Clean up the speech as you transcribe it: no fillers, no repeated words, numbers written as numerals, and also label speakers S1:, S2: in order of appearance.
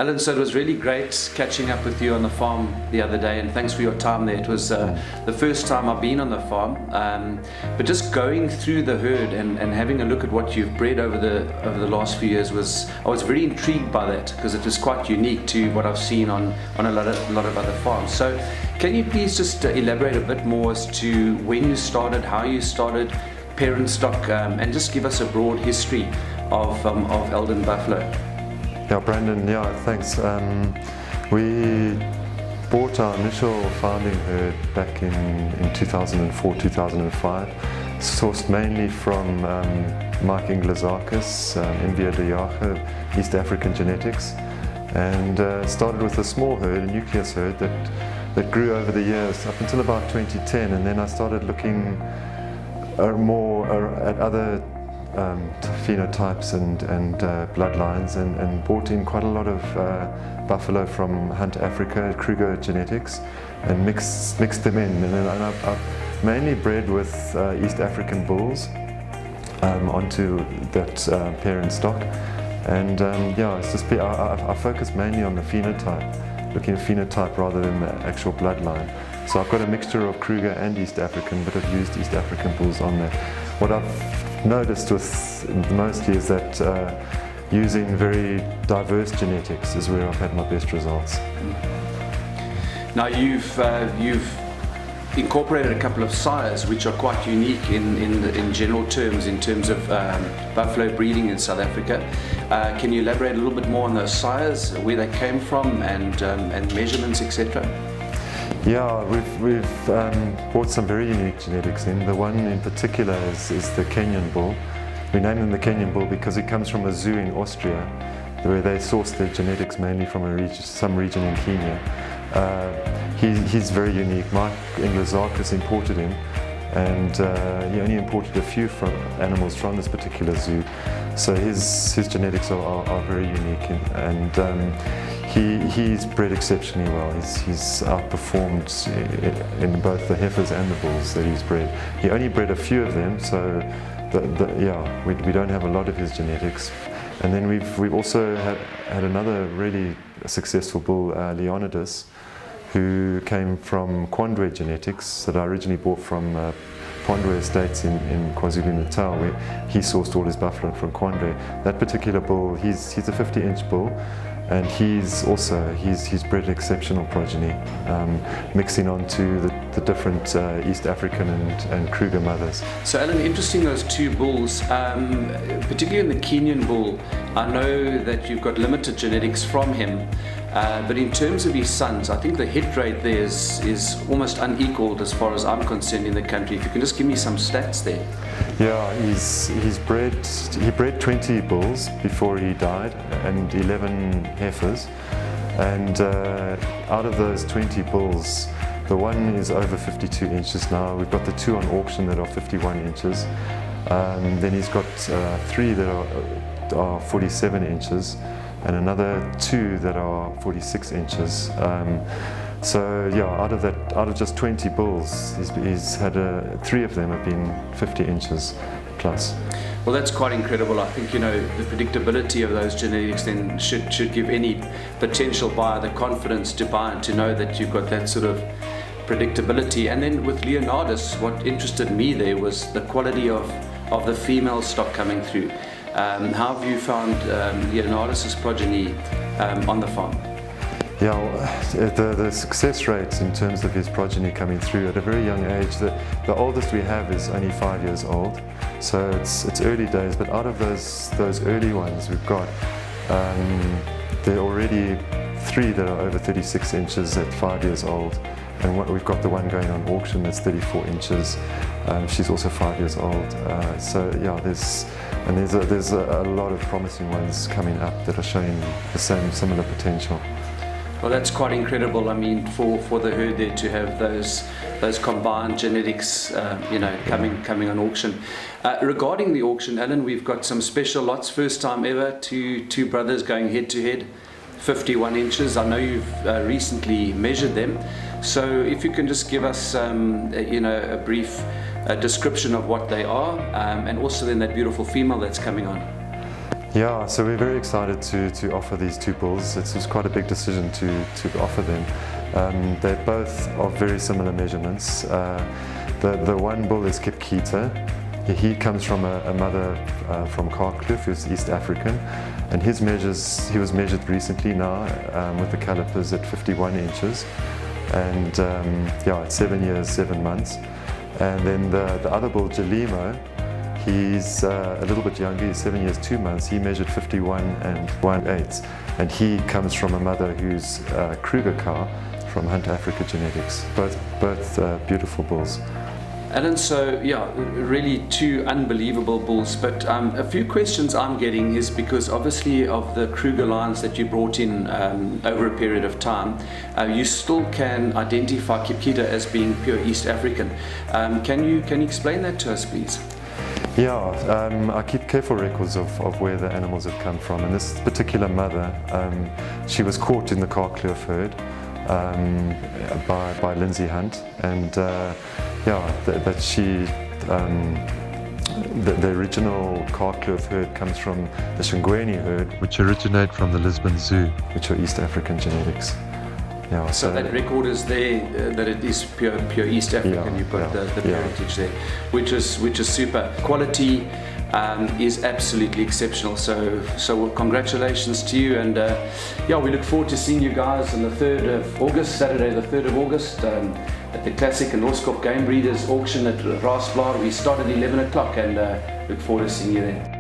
S1: Alan, so it was really great catching up with you on the farm the other day, and thanks for your time there. It was the first time I've been on the farm, but just going through the herd and having a look at what you've bred over the last few years I was very intrigued by that, because it was quite unique to what I've seen on a lot of other farms. So can you please just elaborate a bit more as to when you started, how you started, parent stock, and just give us a broad history of Alden Buffalo.
S2: Yeah, Brandon, thanks. We bought our initial founding herd back in 2004, 2005, sourced mainly from Mike Inglesakis, Envia de Jager, East African genetics, and started with a small herd, a nucleus herd that grew over the years up until about 2010, and then I started looking more at other phenotypes and bloodlines, and brought in quite a lot of buffalo from Hunt Africa, Kruger genetics, and mixed them in. And then I've mainly bred with East African bulls onto that parent stock. And it's just I focus mainly on the phenotype, looking at phenotype rather than the actual bloodline. So I've got a mixture of Kruger and East African, but I've used East African bulls on that. What I've noticed with mostly is that using very diverse genetics is where I've had my best results.
S1: Now you've incorporated a couple of sires which are quite unique in general terms, in terms of buffalo breeding in South Africa. Can you elaborate a little bit more on those sires, where they came from, and measurements, etc.?
S2: Yeah, we've brought some very unique genetics in. The one in particular is the Kenyan bull. We named him the Kenyan bull because he comes from a zoo in Austria, where they source their genetics mainly from some region in Kenya. He's very unique. Mike Inglesakis imported him, and he only imported a few animals from this particular zoo. So his genetics are very unique, and he's bred exceptionally well. He's outperformed in both the heifers and the bulls that he's bred. He only bred a few of them, so we don't have a lot of his genetics. And then we've also had another really successful bull, Leonidas, who came from Kwandwe genetics that I originally bought from Kwandwe Estates in KwaZulu-Natal, where he sourced all his buffalo from Kwandwe. That particular bull, he's a 50-inch bull, and he's bred exceptional progeny, mixing onto the different East African and Kruger mothers.
S1: So Alan, interesting, those two bulls, particularly in the Kenyan bull. I know that you've got limited genetics from him, but in terms of his sons, I think the hit rate there is almost unequaled as far as I'm concerned in the country. If you can just give me some stats there.
S2: Yeah, he bred 20 bulls before he died, and 11 heifers, and out of those 20 bulls, the one is over 52 inches now. We've got the two on auction that are 51 inches. Then he's got 3 that are 47 inches, and another 2 that are 46 inches. So yeah, out of just 20 bulls, he's had 3 of them have been 50 inches plus.
S1: Well, that's quite incredible. I think, the predictability of those genetics then should give any potential buyer the confidence to buy and to know that you've got that sort of predictability. And then with Leonidas, what interested me there was the quality of the female stock coming through. How have you found Leonidas's progeny on the farm?
S2: Yeah, the success rates in terms of his progeny coming through at a very young age. The oldest we have is only 5 years old, so it's early days. But out of those early ones we've got, there are already 3 that are over 36 inches at 5 years old, and we've got the one going on auction that's 34 inches. She's also 5 years old. So yeah, there's a lot of promising ones coming up that are showing the similar potential.
S1: Well, that's quite incredible. I mean, for the herd there to have those combined genetics, coming on auction. Regarding the auction, Alan, we've got some special lots. First time ever, two brothers going head to head, 51 inches. I know you've recently measured them, so if you can just give us, a brief description of what they are, and also then that beautiful female that's coming on.
S2: Yeah, so we're very excited to offer these two bulls. It was quite a big decision to offer them. They're both of very similar measurements. The one bull is Kipkita. He comes from a mother from Carcliffe, who's East African, and he was measured recently now with the calipers at 51 inches, and yeah, at 7 years, 7 months. And then the other bull, Jalimo, he's a little bit younger, he's 7 years, 2 months. He measured 51 and 1/8, and he comes from a mother who's Kruger cow from Hunt Africa Genetics. Both beautiful bulls.
S1: Alan, so yeah, really two unbelievable bulls, but a few questions I'm getting is because obviously of the Kruger lines that you brought in over a period of time, you still can identify Kipkita as being pure East African. Can you explain that to us, please?
S2: Yeah, I keep careful records of where the animals have come from, and this particular mother, she was caught in the Carcliffe herd by Lindsay Hunt, and yeah, the original Carcliffe herd comes from the Shingweni herd, which originate from the Lisbon Zoo, which are East African genetics. Yeah,
S1: so that record is there, that it is pure East African.
S2: Yeah,
S1: You've got
S2: yeah,
S1: the parentage there, which is super. Quality is absolutely exceptional. So congratulations to you, and yeah, we look forward to seeing you guys on the 3rd of August, Saturday the 3rd of August, at the Classic and Loskop Game Breeders Auction at Raasblaar. We start at 11 o'clock, and look forward to seeing you there.